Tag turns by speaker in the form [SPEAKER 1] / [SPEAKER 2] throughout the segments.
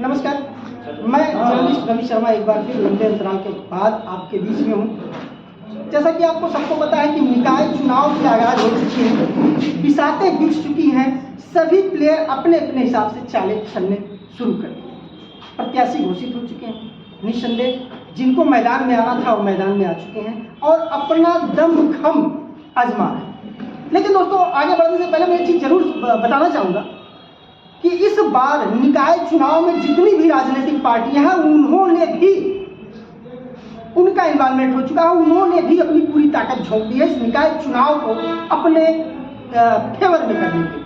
[SPEAKER 1] नमस्कार, मैं जर्नलिस्ट रवि शर्मा एक बार फिर लंबे अंतराल के बाद आपके बीच में हूँ। जैसा कि आपको सबको पता है कि निकाय चुनाव की आगाज हो चुकी है, बिसातें बिछ चुकी हैं, सभी प्लेयर अपने अपने हिसाब से चालें चलने शुरू कर दिए, प्रत्याशी घोषित हो चुके हैं। निस्संदेह जिनको मैदान में आना था वो मैदान में आ चुके हैं और अपना दमखम आजमा रहे हैं। लेकिन दोस्तों, आगे बढ़ने से पहले मैं एक चीज़ जरूर बताना चाहूँगा कि इस बार निकाय चुनाव में जितनी भी राजनीतिक पार्टियां हैं उन्होंने भी, उनका इन्वॉल्वमेंट हो चुका है, उन्होंने भी अपनी पूरी ताकत झोंक दी है इस निकाय चुनाव को अपने फेवर में करने के लिए।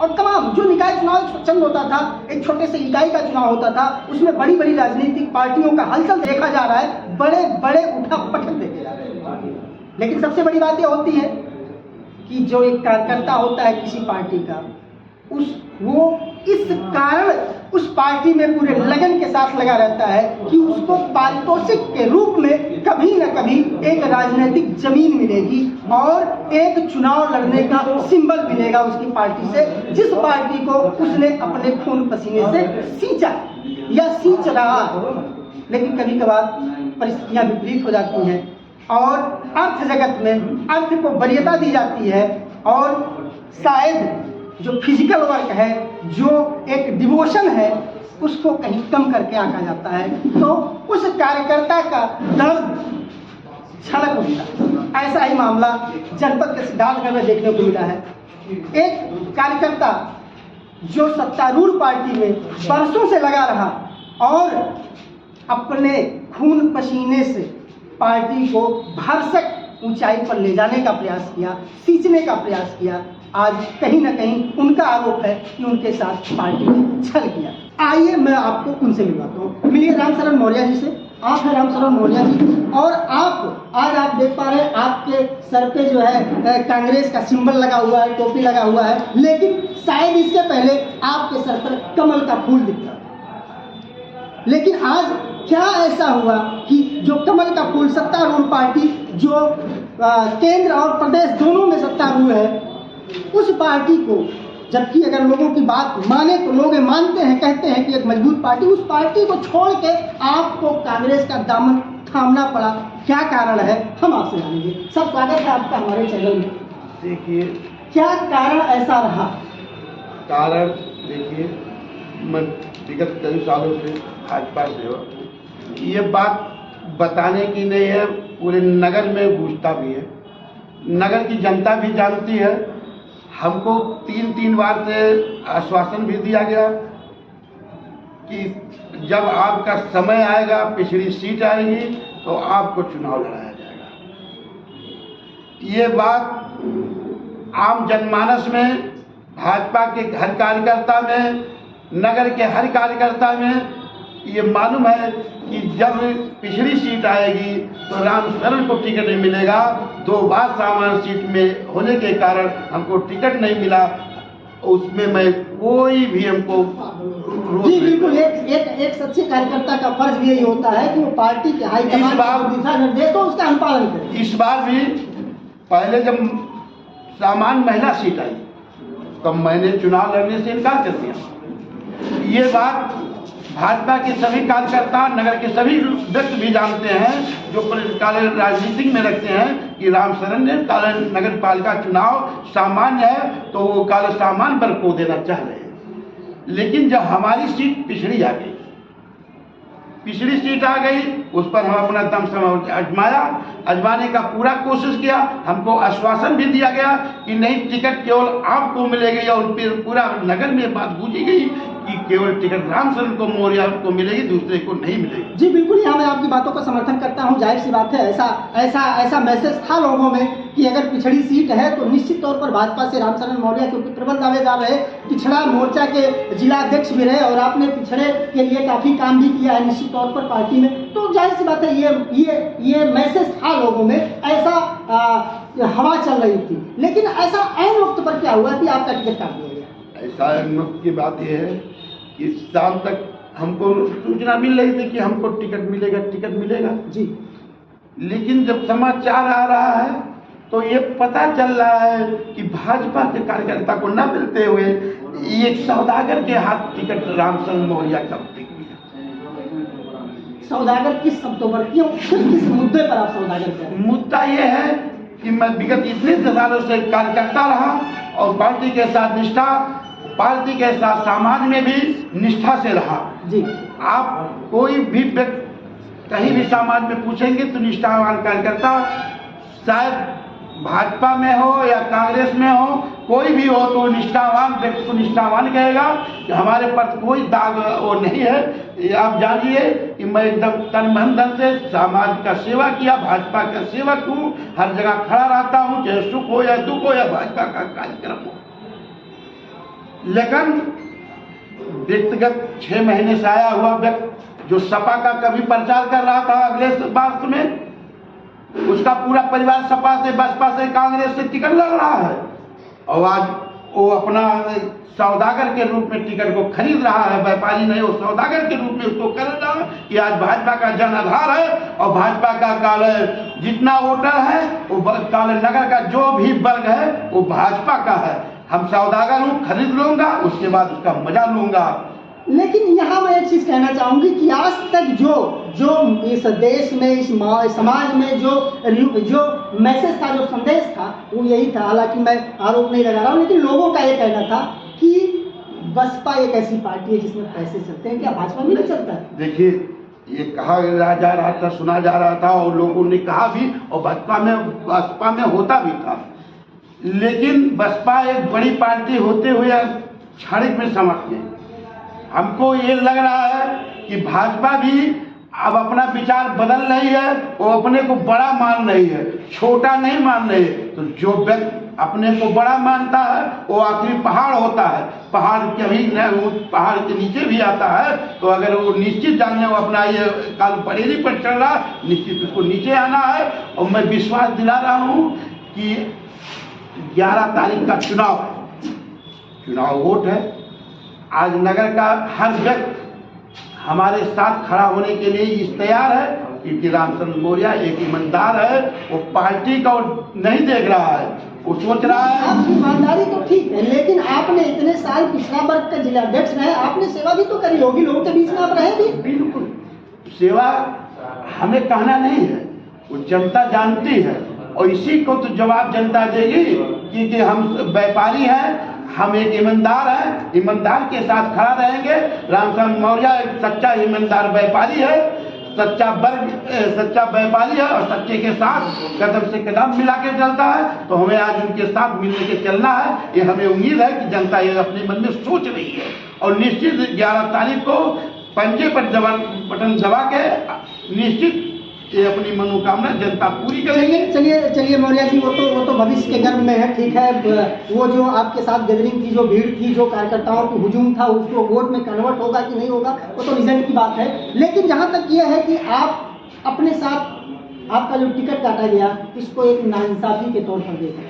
[SPEAKER 1] और तमाम जो निकाय चुनाव चंद होता था, एक छोटे से इकाई का चुनाव होता था, उसमें बड़ी बड़ी राजनीतिक पार्टियों का हलचल देखा जा रहा है, बड़े बड़े उठा-पटक देखे जा रहे हैं। लेकिन सबसे बड़ी बात यह होती है कि जो एक कार्यकर्ता होता है किसी पार्टी का, वो इस कारण उस पार्टी में पूरे लगन के साथ लगा रहता है कि उसको पारितोषिक के रूप में कभी न कभी एक राजनीतिक जमीन मिलेगी और एक चुनाव लड़ने का सिंबल मिलेगा उसकी पार्टी से, जिस पार्टी को उसने अपने खून पसीने से सींचा या सींच रहा है। लेकिन कभी कभार परिस्थितियां विपरीत हो जाती हैं और अर्थ जगत में अर्थ को वरीयता दी जाती है और शायद जो फिजिकल वर्क है, जो एक डिवोशन है, उसको कहीं कम करके आंका जाता है, तो उस कार्यकर्ता का दर्द छलक उठता है। ऐसा ही मामला जनपद के सिद्धार्थनगर में देखने को मिला है। एक कार्यकर्ता जो सत्तारूढ़ पार्टी में बरसों से लगा रहा और अपने खून पसीने से पार्टी को भरसक ऊंचाई पर ले जाने का प्रयास किया, सींचने का प्रयास किया, आज कहीं ना कहीं उनका आरोप है कि उनके साथ पार्टी ने छल किया। आइए मैं आपको उनसे मिलवाता हूँ। मिलिए रामशरण मौर्य जी से। आप हैं रामशरण मौर्य जी और आज आप देख पा रहे हैं आपके सर पे जो है कांग्रेस का सिंबल लगा हुआ है, टोपी लगा हुआ है, लेकिन शायद इससे पहले आपके सर पर कमल का फूल दिखता था। लेकिन आज क्या ऐसा हुआ कि जो कमल का फूल सत्तारूढ़ पार्टी जो केंद्र और प्रदेश दोनों में सत्तारूढ़ है, उस पार्टी को, जबकि अगर लोगों की बात माने तो लोग मानते हैं, कहते हैं कि एक मजबूत पार्टी, उस पार्टी को छोड़ के आपको कांग्रेस का दामन थामना पड़ा, क्या कारण है, हम आपसे जानेंगे। सब स्वागत है आपका हमारे चैनल में।
[SPEAKER 2] देखिए,
[SPEAKER 1] क्या कारण ऐसा रहा?
[SPEAKER 2] कारण देखिए, मैं विगत कई सालों से भाजपा से हो, ये बात बताने की नहीं है, पूरे नगर में गूंजता भी है, नगर की जनता भी जानती है। हमको 3 बार से आश्वासन भी दिया गया कि जब आपका समय आएगा, पिछड़ी सीट आएगी तो आपको चुनाव लड़ाया जाएगा। ये बात आम जनमानस में, भाजपा के हर कार्यकर्ता में, नगर के हर कार्यकर्ता में ये मालूम है कि जब पिछड़ी सीट आएगी तो रामशरण को टिकट नहीं मिलेगा। 2 बार सामान्य सीट में होने के कारण हमको टिकट नहीं मिला, उसमें मैं कोई भी हमको
[SPEAKER 1] जी बिल्कुल, एक सच्चे कार्यकर्ता का फर्ज भी यही होता है कि वो पार्टी के हाईकमान के दिशा निर्देश हो उसका अनुपालन करे।
[SPEAKER 2] इस बार भी पहले जब सामान्य महिला सीट आई तब मैंने चुनाव लड़ने से इनकार कर दिया। ये बात भाजपा के सभी कार्यकर्ता, नगर के सभी व्यक्ति भी जानते हैं जो काले राजनीतिक में रखते हैं कि रामशरण ने काले नगर पालिका चुनाव सामान्य है तो वो काले सामान्य वर्ग को देना चाह रहे हैं। लेकिन जब हमारी सीट पिछड़ी आ गई, पिछड़ी सीट आ गई, उस पर हम अपना दम आजमाने का पूरा कोशिश किया। हमको आश्वासन भी दिया गया कि नहीं, टिकट केवल आपको मिलेगी और फिर पूरा नगर में बात गूंजी गई कि केवल टिकट रामशरण को मौर्य को मिलेगी, दूसरे को नहीं मिलेगी।
[SPEAKER 1] जी बिल्कुल, यहाँ मैं आपकी बातों का समर्थन करता हूँ। जाहिर सी बात है, ऐसा मैसेज था लोगों में कि अगर पिछड़ी सीट है तो निश्चित तौर पर भाजपा से रामशरण मौर्य, क्योंकि प्रबल दावेदार रहे, पिछड़ा मोर्चा के जिला अध्यक्ष भी रहे और आपने पिछड़े के लिए काफी काम भी किया है निश्चित तौर पर पार्टी में, तो जाहिर सी बात है ये मैसेज था लोगों में, ऐसा हवा चल रही थी। लेकिन ऐसा ऐन वक्त पर क्या हुआ कि आपका टिकट काट दिया गया?
[SPEAKER 2] ऐसा ऐन वक्त की बात यह है कि शाम तक हमको सूचना मिल रही थी कि हमको टिकट मिलेगा
[SPEAKER 1] जी,
[SPEAKER 2] लेकिन जब समाचार आ रहा है तो ये पता चल रहा है कि भाजपा के कार्यकर्ता को न मिलते हुए ये सौदागर के हाथ टिकट रामचंद्र मौर्य का बिक गया।
[SPEAKER 1] सौदागर किस शब्दों पर, क्यों, किस मुद्दे पर आप सौदागर कर?
[SPEAKER 2] मुद्दा ये है कि मैं विगत इतने सालों से कार्यकर्ता रहा और पार्टी के साथ निष्ठा, पार्टी के साथ समाज में भी निष्ठा से रहा
[SPEAKER 1] जी।
[SPEAKER 2] आप कोई भी व्यक्ति कहीं भी समाज में पूछेंगे तो निष्ठावान कार्यकर्ता, शायद भाजपा में हो या कांग्रेस में हो, कोई भी हो तो निष्ठावान व्यक्ति को निष्ठावान कहेगा कि हमारे पर कोई दाग वो नहीं है। ये आप जानिए कि मैं एकदम तन मन धन से समाज का सेवा किया, भाजपा का सेवक हूँ, हर जगह खड़ा रहता हूँ, चाहे सुख हो या दुख हो या भाजपा का कार्यक्रम हो। लेकिन व्यक्तिगत 6 महीने से आया हुआ व्यक्ति जो सपा का कभी प्रचार कर रहा था अगले बार में, उसका पूरा परिवार सपा से, बसपा से, कांग्रेस से टिकट लड़ रहा है और आज वो अपना सौदागर के रूप में टिकट को खरीद रहा है। व्यापारी नहीं, वो सौदागर के रूप में उसको कर रहा है कि आज भाजपा का जन आधार है और भाजपा का काले जितना वोटर है वो काले नगर का जो भी वर्ग है वो भाजपा का है। हम सौदागर हूँ, खरीद लूंगा, उसके बाद उसका मजा लूंगा।
[SPEAKER 1] लेकिन यहाँ मैं एक चीज कहना चाहूंगी कि आज तक जो इस देश में, इस समाज में जो मैसेज था, जो संदेश था, वो यही था। हालांकि मैं आरोप नहीं लगा रहा हूँ, लेकिन लोगों का ये कहना था कि बसपा एक ऐसी पार्टी है जिसमें पैसे चलते हैं। क्या भाजपा में नहीं चलता है?
[SPEAKER 2] देखिए, ये कहा जा रहा था, सुना जा रहा था और लोगों ने कहा भी, और बसपा में होता भी था। लेकिन बसपा एक बड़ी पार्टी होते हुए क्षणिक में समझ गई। हमको ये लग रहा है कि भाजपा भी अब अपना विचार बदल रही है, वो अपने को बड़ा मान रही है, छोटा नहीं मान रही है। तो जो व्यक्ति अपने को बड़ा मानता है वो आखिरी पहाड़ होता है, पहाड़ कभी न पहाड़ के नीचे भी आता है। तो अगर वो निश्चित जाने वो अपना ये काल बरेली पर चल रहा, निश्चित उसको नीचे आना है। और मैं विश्वास दिला रहा हूँ कि 11 तारीख का चुनाव वोट है। आज नगर का हर व्यक्ति हमारे साथ खड़ा होने के लिए इस तैयार है, क्योंकि रामचंद्र मौर्य एक ईमानदार है। वो पार्टी का नहीं देख रहा है, वो सोच रहा है।
[SPEAKER 1] आपकी ईमानदारी तो ठीक है, लेकिन आपने इतने साल पिछड़ा वर्ग का जिलाध्यक्ष रहे, आपने सेवा भी तो करी होगी, लोगों के बीच में आप रहे भी।
[SPEAKER 2] बिल्कुल, सेवा हमें कहना नहीं है, वो जनता जानती है और इसी को तो जवाब जनता देगी। क्योंकि हम व्यापारी हैं, हम एक ईमानदार हैं, ईमानदार के साथ खड़ा रहेंगे। रामचंद्र मौर्य एक सच्चा ईमानदार व्यापारी है, सच्चा व्यापारी है और सच्चे के साथ कदम से कदम मिला के चलता है। तो हमें आज उनके साथ मिलने के चलना है। ये हमें उम्मीद है कि जनता ये अपने मन में सोच रही है और निश्चित 11 तारीख को पंजे पर बटन दबा के निश्चित ये अपनी मनोकामना जनता पूरी करेगी।
[SPEAKER 1] चलिए मौर्य जी, वो तो भविष्य के गर्भ में है, ठीक है। वो जो आपके साथ गैदरिंग की, जो भीड़ थी, जो कार्यकर्ताओं की हुजूम था, उसको वोट में कन्वर्ट होगा कि नहीं होगा, वो तो रिजल्ट की बात है। लेकिन जहाँ तक ये है कि आप अपने साथ आपका जो टिकट काटा गया, इसको एक नाइंसाफी के तौर पर देखा,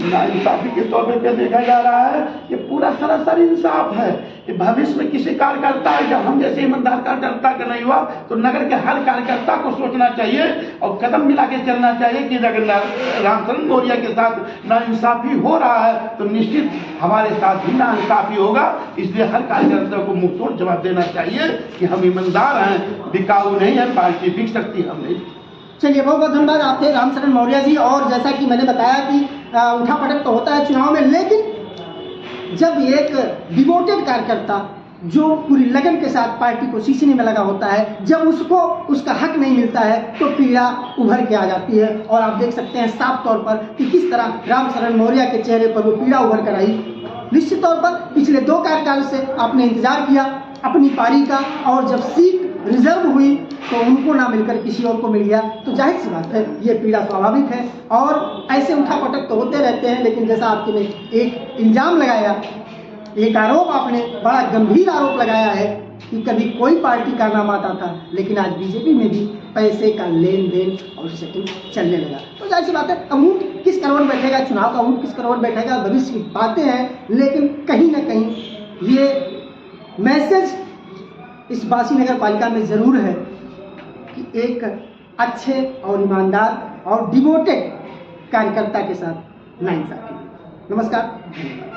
[SPEAKER 2] नाइंसाफी के तौर पर देखा जा रहा है। ये पूरा सरासर इंसाफ है। कि भविष्य में किसी कार्यकर्ता, जब हम जैसे ईमानदार कार्यकर्ता का नहीं हुआ, तो नगर के हर कार्यकर्ता को सोचना चाहिए और कदम मिला के चलना चाहिए कि अगर रामचंद्र मौर्य के साथ नाइंसाफी हो रहा है तो निश्चित हमारे साथ भी नाइंसाफी होगा। इसलिए हर कार्यकर्ता को मुंहतोड़ जवाब देना चाहिए कि हम ईमानदार हैं, बिकाऊ नहीं है, पार्टी बिक सकती हम नहीं।
[SPEAKER 1] चलिए, बहुत बहुत धन्यवाद आपके रामचरण मौर्य जी। और जैसा कि मैंने बताया कि उठा पटक तो होता है चुनाव में, लेकिन जब एक डिवोटेड कार्यकर्ता जो पूरी लगन के साथ पार्टी को सींचने में लगा होता है, जब उसको उसका हक नहीं मिलता है तो पीड़ा उभर के आ जाती है। और आप देख सकते हैं साफ तौर पर कि किस तरह रामचरण मौर्य के चेहरे पर वो पीड़ा उभर कर आई। निश्चित तौर पर पिछले 2 कार्यकाल से आपने इंतजार किया अपनी पारी का, और जब सीट रिजर्व हुई तो उनको ना मिलकर किसी और को मिल गया। तो जाहिर सी बात है, ये पीड़ा स्वाभाविक है और ऐसे उठापटक तो होते रहते हैं। लेकिन जैसा आपने एक इल्जाम लगाया, एक आरोप आपने बड़ा गंभीर आरोप लगाया है कि कभी कोई पार्टी का नाम आता था, लेकिन आज बीजेपी में भी पैसे का लेन देन और सेटिंग चलने लगा। तो जाहिर सी बात है, अब ऊँट किस करोड़ बैठेगा, चुनाव का ऊँट किस करोड़ बैठेगा, भविष्य की बातें हैं। लेकिन कहीं ना कहीं ये मैसेज इस बासी नगर पालिका में ज़रूर है कि एक अच्छे और ईमानदार और डिवोटेड कार्यकर्ता के साथ नाइंसाफी। नमस्कार।